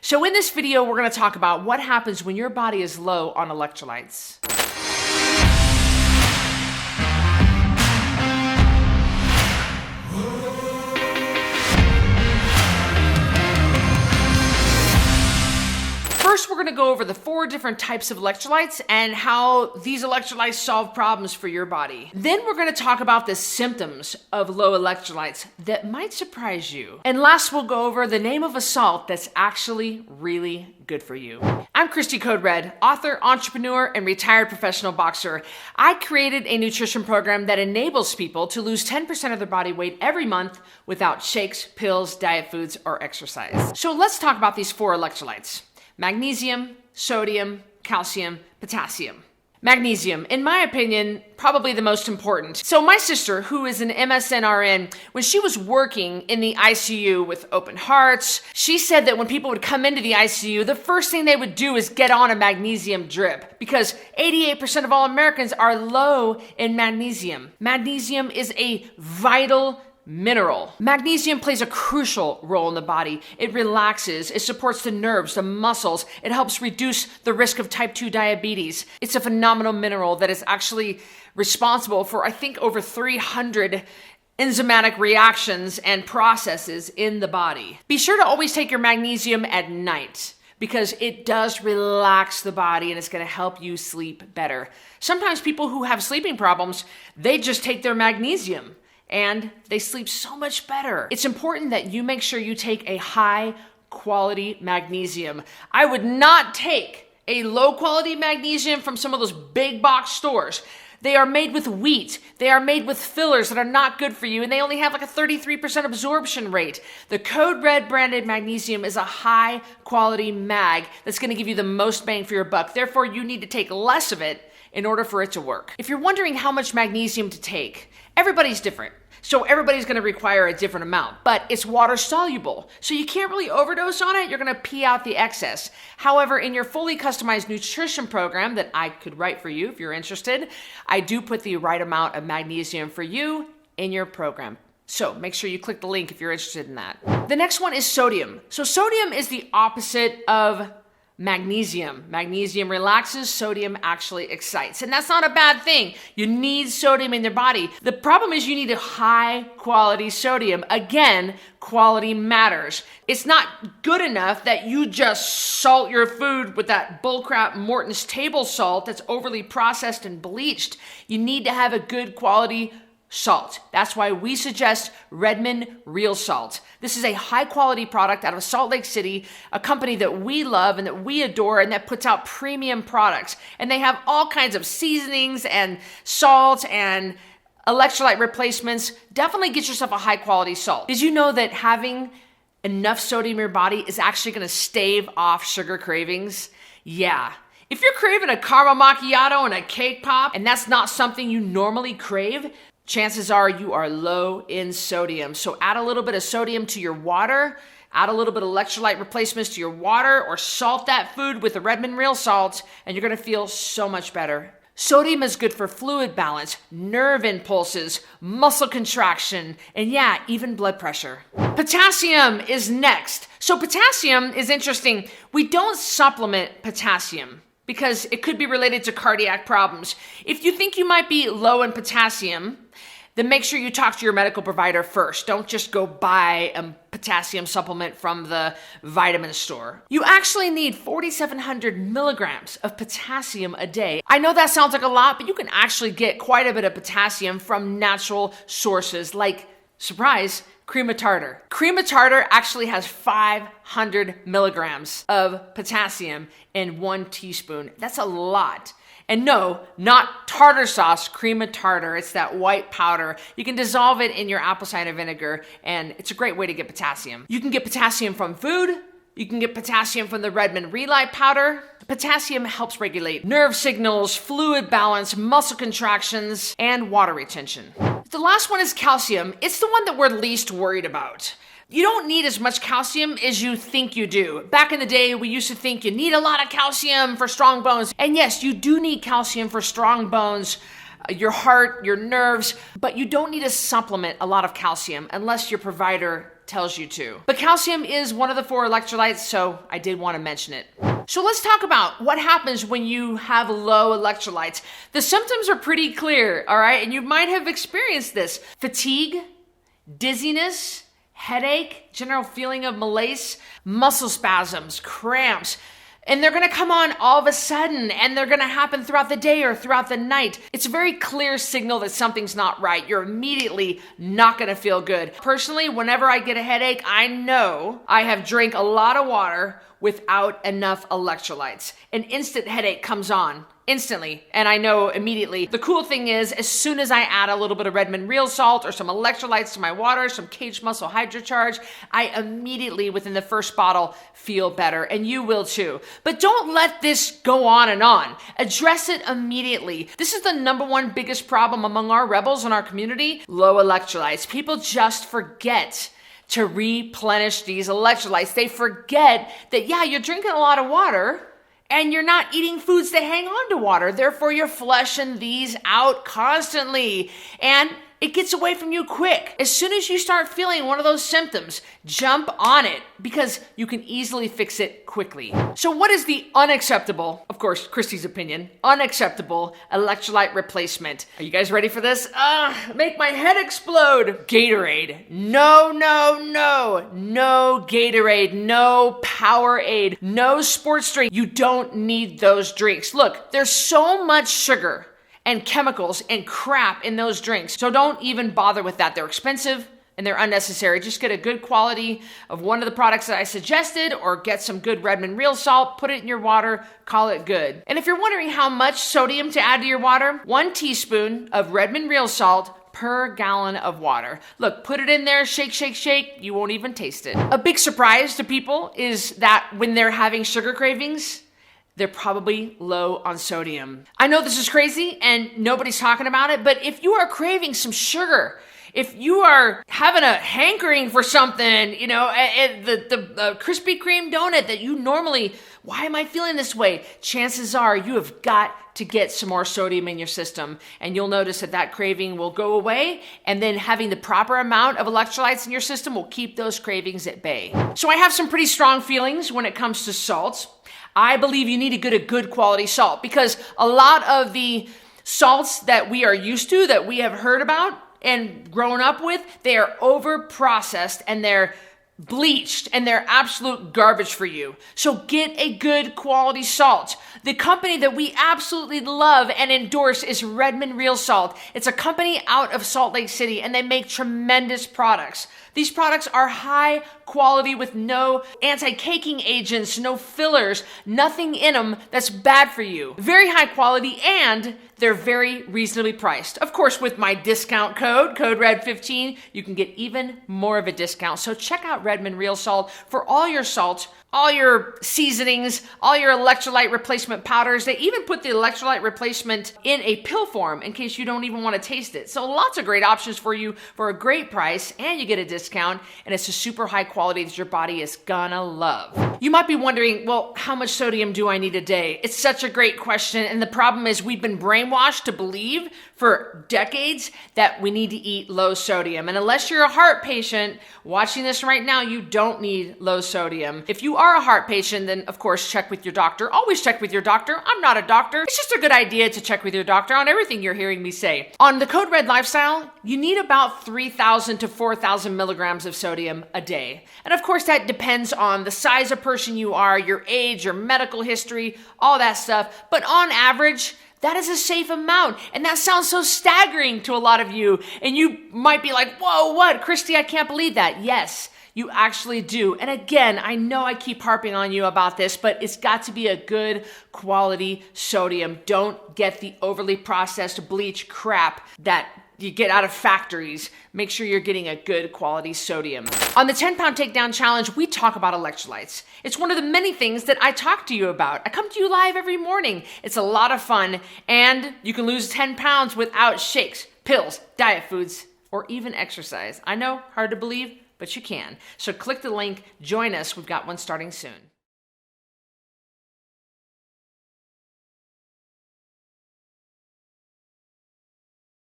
So in this video, we're going to talk about what happens when your body is low on electrolytes. First, we're going to go over the 4 different types of electrolytes and how these electrolytes solve problems for your body. Then we're going to talk about the symptoms of low electrolytes that might surprise you. And last, we'll go over the name of a salt that's actually really good for you. I'm Cristy Code Red, author, entrepreneur, and retired professional boxer. I created a nutrition program that enables people to lose 10% of their body weight every month without shakes, pills, diet foods, or exercise. So let's talk about these 4 electrolytes. Magnesium, sodium, calcium, potassium. Magnesium, in my opinion, probably the most important. So my sister, who is an MSNRN, when she was working in the ICU with open hearts, she said that when people would come into the ICU, the first thing they would do is get on a magnesium drip because 88% of all Americans are low in magnesium. Magnesium is a vital mineral. Magnesium plays a crucial role in the body. It relaxes, it supports the nerves, the muscles, it helps reduce the risk of type 2 diabetes. It's a phenomenal mineral that is actually responsible for, I think, over 300 enzymatic reactions and processes in the body. Be sure to always take your magnesium at night, because it does relax the body and it's going to help you sleep better. Sometimes people who have sleeping problems, they just take their magnesium and they sleep so much better. It's important that you make sure you take a high quality magnesium. I would not take a low quality magnesium from some of those big box stores. They are made with wheat. They are made with fillers that are not good for you, and they only have like a 33% absorption rate. The Code Red branded magnesium is a high quality mag that's going to give you the most bang for your buck. Therefore, you need to take less of it in order for it to work. If you're wondering how much magnesium to take, everybody's different. So everybody's going to require a different amount, but it's water soluble. So you can't really overdose on it. You're going to pee out the excess. However, in your fully customized nutrition program that I could write for you if you're interested, I do put the right amount of magnesium for you in your program. So make sure you click the link if you're interested in that. The next one is sodium. So sodium is the opposite of magnesium. Magnesium relaxes, sodium actually excites. And that's not a bad thing. You need sodium in your body. The problem is you need a high quality sodium. Again, quality matters. It's not good enough that you just salt your food with that bullcrap Morton's table salt that's overly processed and bleached. You need to have a good quality salt. That's why we suggest Redmond Real Salt. This is a high quality product out of Salt Lake City, a company that we love and that we adore and that puts out premium products. And they have all kinds of seasonings and salts and electrolyte replacements. Definitely get yourself a high quality salt. Did you know that having enough sodium in your body is actually going to stave off sugar cravings? Yeah. If you're craving a caramel macchiato and a cake pop, and that's not something you normally crave, chances are you are low in sodium. So add a little bit of sodium to your water, add a little bit of electrolyte replacements to your water, or salt that food with the Redmond Real Salt, and you're gonna feel so much better. Sodium is good for fluid balance, nerve impulses, muscle contraction, and yeah, even blood pressure. Potassium is next. So potassium is interesting. We don't supplement potassium because it could be related to cardiac problems. If you think you might be low in potassium, then make sure you talk to your medical provider first. Don't just go buy a potassium supplement from the vitamin store. You actually need 4,700 milligrams of potassium a day. I know that sounds like a lot, but you can actually get quite a bit of potassium from natural sources like, surprise, cream of tartar. Cream of tartar actually has 500 milligrams of potassium in 1 teaspoon. That's a lot. And no, not tartar sauce, cream of tartar. It's that white powder. You can dissolve it in your apple cider vinegar, and it's a great way to get potassium. You can get potassium from food. You can get potassium from the Redmond Relight powder. Potassium helps regulate nerve signals, fluid balance, muscle contractions, and water retention. The last one is calcium. It's the one that we're least worried about. You don't need as much calcium as you think you do. Back in the day, we used to think you need a lot of calcium for strong bones. And yes, you do need calcium for strong bones, your heart, your nerves, but you don't need to supplement a lot of calcium unless your provider tells you to. But calcium is one of the 4 electrolytes, so I did want to mention it. So let's talk about what happens when you have low electrolytes. The symptoms are pretty clear, all right? And you might have experienced this. Fatigue, dizziness, headache, general feeling of malaise, muscle spasms, cramps. And they're going to come on all of a sudden, and they're going to happen throughout the day or throughout the night. It's a very clear signal that something's not right. You're immediately not going to feel good. Personally, whenever I get a headache, I know I have drank a lot of water without enough electrolytes. An instant headache comes on instantly, and I know immediately. The cool thing is, as soon as I add a little bit of Redmond Real Salt or some electrolytes to my water, some Caged Muscle Hydrocharge, I immediately, within the first bottle, feel better, and you will too. But don't let this go on and on. Address it immediately. This is the #1 biggest problem among our rebels in our community: low electrolytes. People just forget to replenish these electrolytes. They forget that, yeah, you're drinking a lot of water, and you're not eating foods that hang on to water. Therefore, you're flushing these out constantly. And it gets away from you quick. As soon as you start feeling one of those symptoms, jump on it, because you can easily fix it quickly. So what is the unacceptable, of course, Cristy's opinion, unacceptable electrolyte replacement? Are you guys ready for this? Make my head explode. Gatorade. No, no, no. No Gatorade. No Powerade. No sports drink. You don't need those drinks. Look, there's so much sugar and chemicals and crap in those drinks. So don't even bother with that. They're expensive and they're unnecessary. Just get a good quality of one of the products that I suggested, or get some good Redmond Real Salt, put it in your water, call it good. And if you're wondering how much sodium to add to your water, 1 teaspoon of Redmond Real Salt per gallon of water. Look, put it in there, shake, shake, shake. You won't even taste it. A big surprise to people is that when they're having sugar cravings, they're probably low on sodium. I know this is crazy and nobody's talking about it, but if you are craving some sugar, if you are having a hankering for something, you know, the Krispy Kreme donut that you normally, why am I feeling this way? Chances are you have got to get some more sodium in your system, and you'll notice that that craving will go away, and then having the proper amount of electrolytes in your system will keep those cravings at bay. So I have some pretty strong feelings when it comes to salts. I believe you need to get a good quality salt, because a lot of the salts that we are used to, that we have heard about and grown up with, they are over processed and they're bleached and they're absolute garbage for you. So get a good quality salt. The company that we absolutely love and endorse is Redmond Real Salt. It's a company out of Salt Lake City, and they make tremendous products. These products are high quality with no anti-caking agents, no fillers, nothing in them that's bad for you. Very high quality, and they're very reasonably priced. Of course, with my discount code Red 15, you can get even more of a discount. So check out Redmond Real Salt for all your salt, all your seasonings, all your electrolyte replacement powders. They even put the electrolyte replacement in a pill form in case you don't even want to taste it. So lots of great options for you for a great price, and you get a discount, and it's a super high quality that your body is gonna love. You might be wondering, well, how much sodium do I need a day? It's such a great question, and the problem is we've been brainwashed to believe for decades that we need to eat low sodium. And unless you're a heart patient watching this right now, you don't need low sodium. If you are a heart patient, then of course check with your doctor. Always check with your doctor. I'm not a doctor. It's just a good idea to check with your doctor on everything you're hearing me say. On the Code Red lifestyle, you need about 3,000 to 4,000 milligrams of sodium a day. And of course that depends on the size of person you are, your age, your medical history, all that stuff. But on average, that is a safe amount. And that sounds so staggering to a lot of you. And you might be like, whoa, what? Cristy, I can't believe that. Yes, you actually do. And again, I know I keep harping on you about this, but it's got to be a good quality sodium. Don't get the overly processed bleach crap that you get out of factories. Make sure you're getting a good quality sodium. On the 10 Pound Takedown Challenge, we talk about electrolytes. It's one of the many things that I talk to you about. I come to you live every morning. It's a lot of fun, and you can lose 10 pounds without shakes, pills, diet foods, or even exercise. I know, hard to believe, but you can. So click the link, join us. We've got one starting soon.